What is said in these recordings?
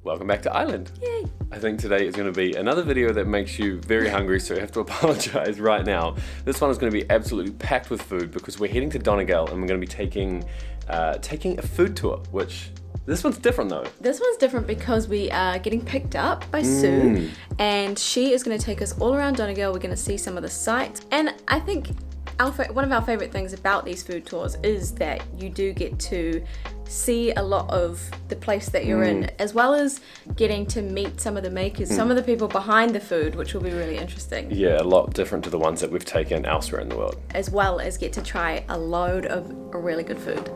Welcome back to Ireland. Yay! I think today is going to be another video that makes you very hungry, so you have to apologize right now. This one is going to be absolutely packed with food because we're heading to Donegal and we're going to be taking a food tour, which this one's different though. This one's different because we are getting picked up by Sue and she is going to take us all around Donegal. We're going to see some of the sights, and I think one of our favorite things about these food tours is that you do get to see a lot of the place that you're in, as well as getting to meet some of the makers, some of the people behind the food, which will be really interesting. Yeah, a lot different to the ones that we've taken elsewhere in the world. As well as get to try a load of really good food.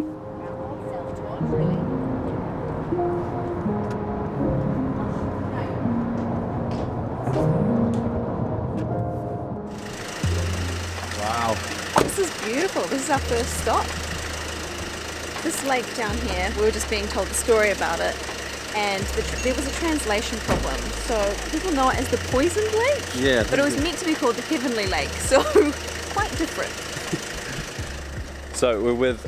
Wow. This is beautiful. This is our first stop. This lake down here, we were just being told the story about it, and there was a translation problem. So people know it as the poisoned lake, but it was meant to be called the heavenly lake, so quite different. So we're with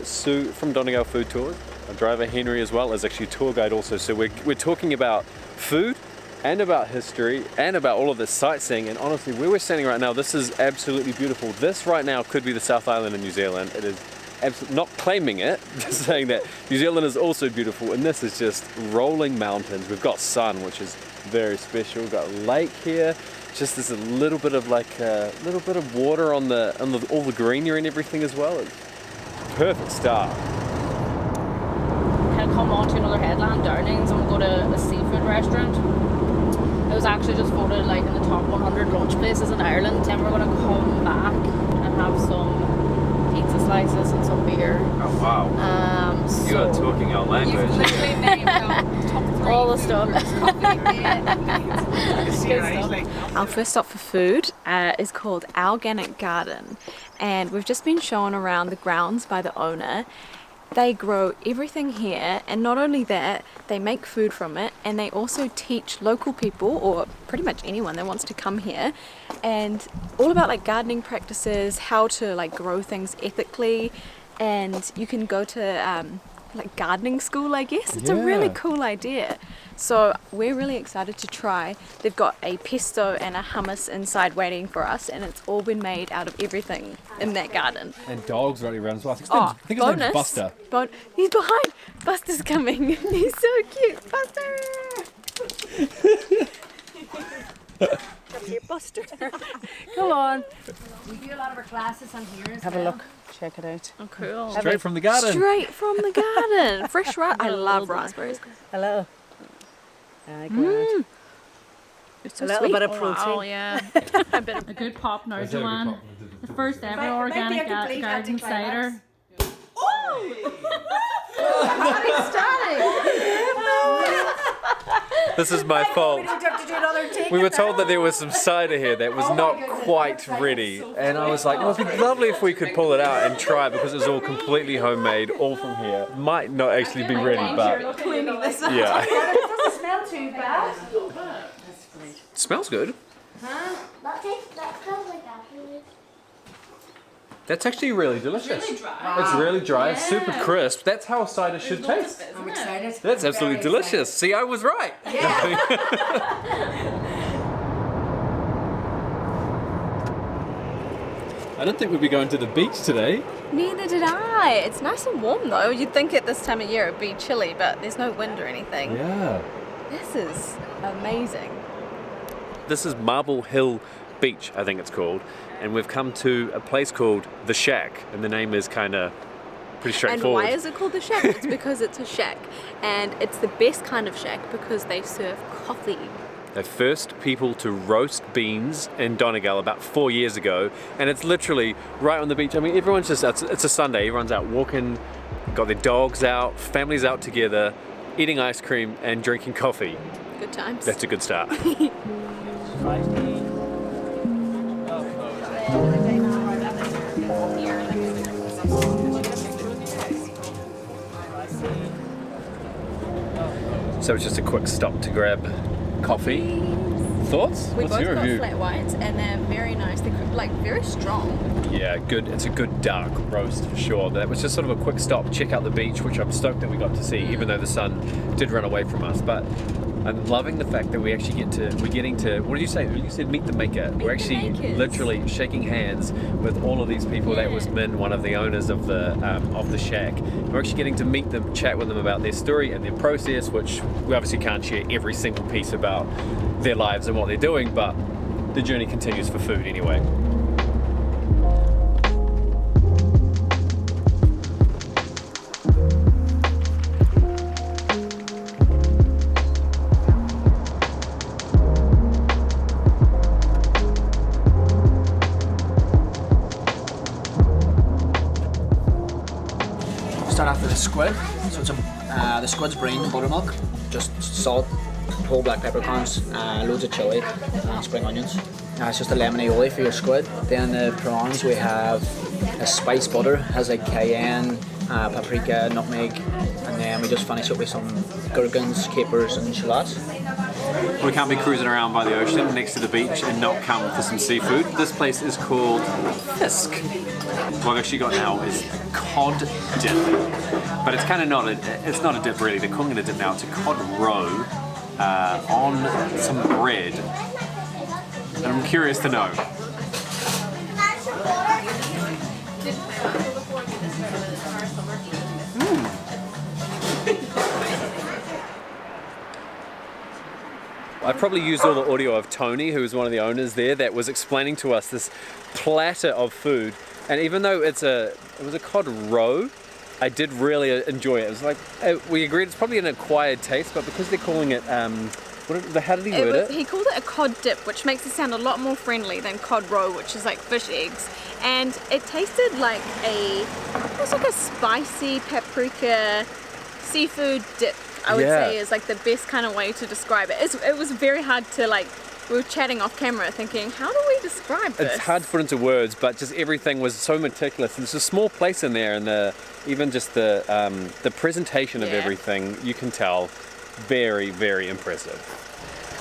Sue from Donegal Food Tours. Our driver Henry as well is actually a tour guide also. So we're talking about food and about history and about all of this sightseeing, and honestly where we're standing right now, this is absolutely beautiful. This right now could be the South Island in New Zealand. It is absolutely not claiming it, just saying that New Zealand is also beautiful, and this is just rolling mountains. We've got sun, which is very special. We've got a lake here, just there's a little bit of water on all the greenery and everything as well. It's a perfect start. Kind of come on to another headland, Downings, and we'll go to a seafood restaurant. It was actually just voted like in the top 100 lunch places in Ireland. Then we're going to come back and have some pizza slices and some beer. Oh wow. You are talking our language. You've literally named top 3 all the stuff. Our first stop for food is called Organic Garden, and we've just been shown around the grounds by the owner. They grow everything here, and not only that, they make food from it, and they also teach local people, or pretty much anyone that wants to come here, and all about like gardening practices, how to like grow things ethically, and you can go to like gardening school, I guess. It's a really cool idea. So we're really excited to try. They've got a pesto and a hummus inside waiting for us, and it's all been made out of everything in that garden. And dogs running around as well. I think his name's Buster. He's behind. Buster's coming. He's so cute. Buster! Come here, Buster. Come on. We do a lot of our classes on here. Have a look. Check it out. Oh, cool. Straight from the garden. Straight from the garden. Fresh I love raspberries. Hello. It's So a little sweet. bit of protein. Oh yeah. A good pop now, Joanne. The first ever organic garden cider. This is my fault. We were told that there was some cider here that was not quite ready, and I was like, well, it'd be lovely if we could pull it out and try it because it was all completely homemade, all from here. Might not actually be ready, but yeah. It doesn't smell too bad. It smells good. That smells like apples. That's actually really delicious. It's really dry. It's super crisp. That's how a cider should taste. I'm excited. That's absolutely delicious. See, I was right. I didn't think we'd be going to the beach today. Neither did I. It's nice and warm though. You'd think at this time of year it'd be chilly, but there's no wind or anything. Yeah. This is amazing. This is Marble Hill Beach, I think it's called, and we've come to a place called The Shack, and the name is kind of pretty straightforward. And why is it called The Shack? It's because it's a shack, and it's the best kind of shack because they serve coffee. The first people to roast beans in Donegal about 4 years ago, and it's literally right on the beach. I mean, everyone's just, it's a Sunday, everyone's out walking, got their dogs out, families out together, eating ice cream and drinking coffee. Good times. That's a good start. So it's just a quick stop to grab coffee. Thoughts? We What's both your got review? flat whites, and they're very nice. They're like very strong. Yeah, good. It's a good dark roast for sure. That was just sort of a quick stop, check out the beach, which I'm stoked that we got to see, even though the sun did run away from us. But I'm loving the fact that we actually we're getting to, what did you say? You said meet the maker. We're actually literally shaking hands with all of these people. That was Min, one of the owners of the shack. We're actually getting to meet them, chat with them about their story and their process, which we obviously can't share every single piece about their lives and what they're doing, but the journey continues for food anyway. Start off with the squid. So it's the squid's brain and buttermilk, just salt, whole black peppercorns, loads of chili, spring onions. It's just a lemon aioli for your squid. Then the prawns, we have a spice butter, has like cayenne, paprika, nutmeg, and then we just finish it with some gherkins, capers, and shallots. We can't be cruising around by the ocean next to the beach and not come for some seafood. This place is called Fisk. What I've actually got now is a cod dip, but it's kind of not it's not a dip really. They're calling it a dip now. It's a cod roe on some bread, and I'm curious to know. I probably used all the audio of Tony, who was one of the owners there, that was explaining to us this platter of food. And even though it was a cod roe, I did really enjoy it. It was like, we agreed it's probably an acquired taste, but because they're calling it, how did he word it? He called it a cod dip, which makes it sound a lot more friendly than cod roe, which is like fish eggs. And it tasted like it was like a spicy paprika seafood dip. I would say is like the best kind of way to describe it. It was very hard to like, we were chatting off camera thinking, how do we describe this? It's hard to put into words, but just everything was so meticulous. And it's a small place in there, and even just the presentation of everything, you can tell, very, very impressive.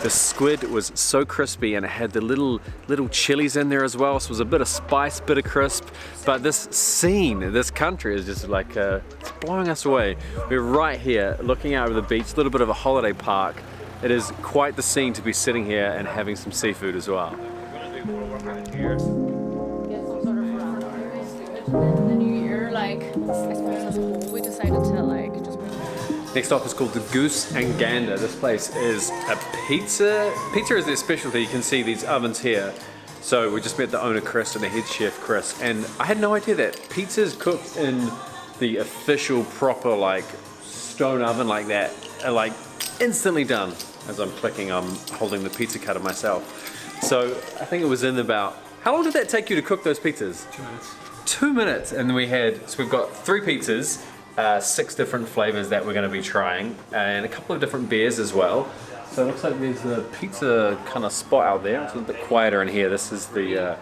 The squid was so crispy, and it had the little chilies in there as well, so it was a bit of spice, bit of crisp. But this scene, this country is just like, it's blowing us away. We're right here looking out over the beach, a little bit of a holiday park. It is quite the scene to be sitting here and having some seafood as well. Get some sort of in the new year, like I suppose as a whole we decided to like just. Next stop is called the Goose and Gander. This place is a pizza. Pizza is their specialty. You can see these ovens here. So we just met the owner Chris and the head chef Chris, and I had no idea that pizza's cooked in the official proper like stone oven like that, are like instantly done. As I'm clicking, I'm holding the pizza cutter myself. So I think it was in about, how long did that take you to cook those pizzas? 2 minutes. 2 minutes, and we've got 3 pizzas, 6 different flavors that we're going to be trying, and a couple of different beers as well. So it looks like there's a pizza kind of spot out there. It's a bit quieter in here. This is the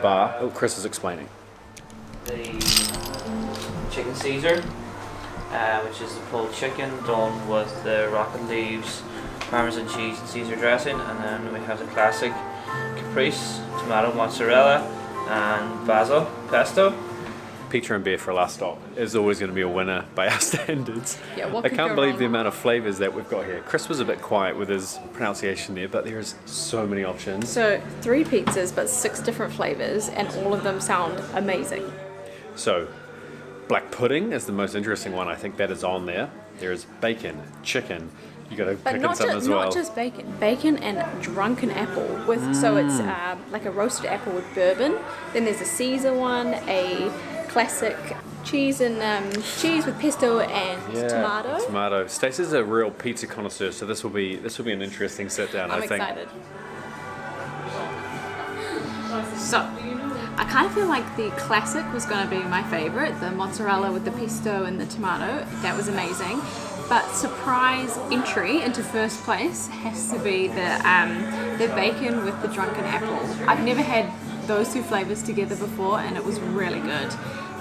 bar. Oh, Chris is explaining. The chicken Caesar, which is the pulled chicken done with the rocket leaves, parmesan cheese and Caesar dressing, and then we have the classic caprese, tomato mozzarella, and basil pesto. Pizza and beer for a last stop is always going to be a winner by our standards. Yeah, what I could can't go believe wrong? the amount of flavors that we've got here. Chris was a bit quiet with his pronunciation there, but there's so many options. So 3 pizzas, but 6 different flavors, and all of them sound amazing. So, black pudding is the most interesting one. I think that is on there. There's bacon, chicken. You got to pick in some as well. Not just bacon and drunken apple with. So it's like a roasted apple with bourbon. Then there's a Caesar one, a classic cheese and cheese with pesto and tomato. Tomato. Stacey's a real pizza connoisseur, so this will be an interesting sit down. I'm I think. excited. So, I kind of feel like the classic was going to be my favorite, the mozzarella with the pesto and the tomato. That was amazing. But surprise entry into first place has to be the bacon with the drunken apple. I've never had those 2 flavors together before, and it was really good.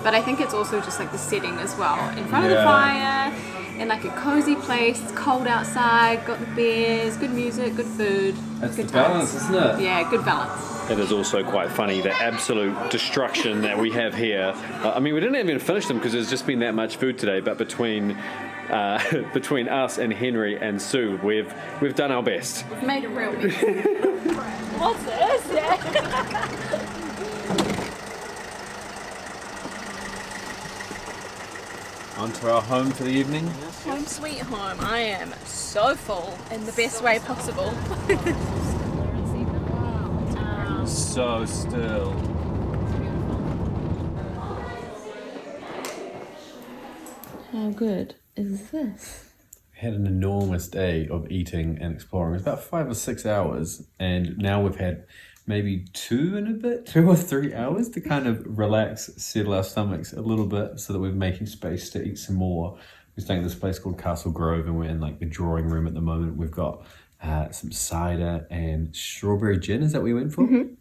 But I think it's also just like the setting as well. In front of the fire, in like a cozy place. It's cold outside, got the beers, good music, good food. That's good the balance, isn't it? Yeah, good balance. It is also quite funny, the absolute destruction that we have here. I mean, we didn't even finish them because there's just been that much food today, but between us and Henry and Sue, we've done our best. We've made a real mess. What's this? On to our home for the evening. Home sweet home. I am so full in the best way possible. So still. How good is this? Had an enormous day of eating and exploring. It was about 5 or 6 hours, and now we've had maybe 2 or 3 hours to kind of relax, settle our stomachs a little bit so that we're making space to eat some more. We're staying at this place called Castle Grove, and we're in like the drawing room at the moment. We've got some cider and strawberry gin. Is that what we went for? Mm-hmm.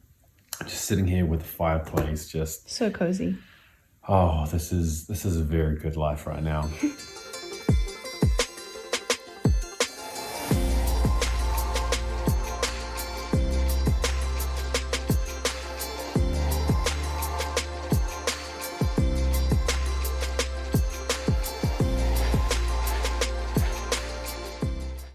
Just sitting here with the fireplace, just so cozy. oh, this is a very good life right now.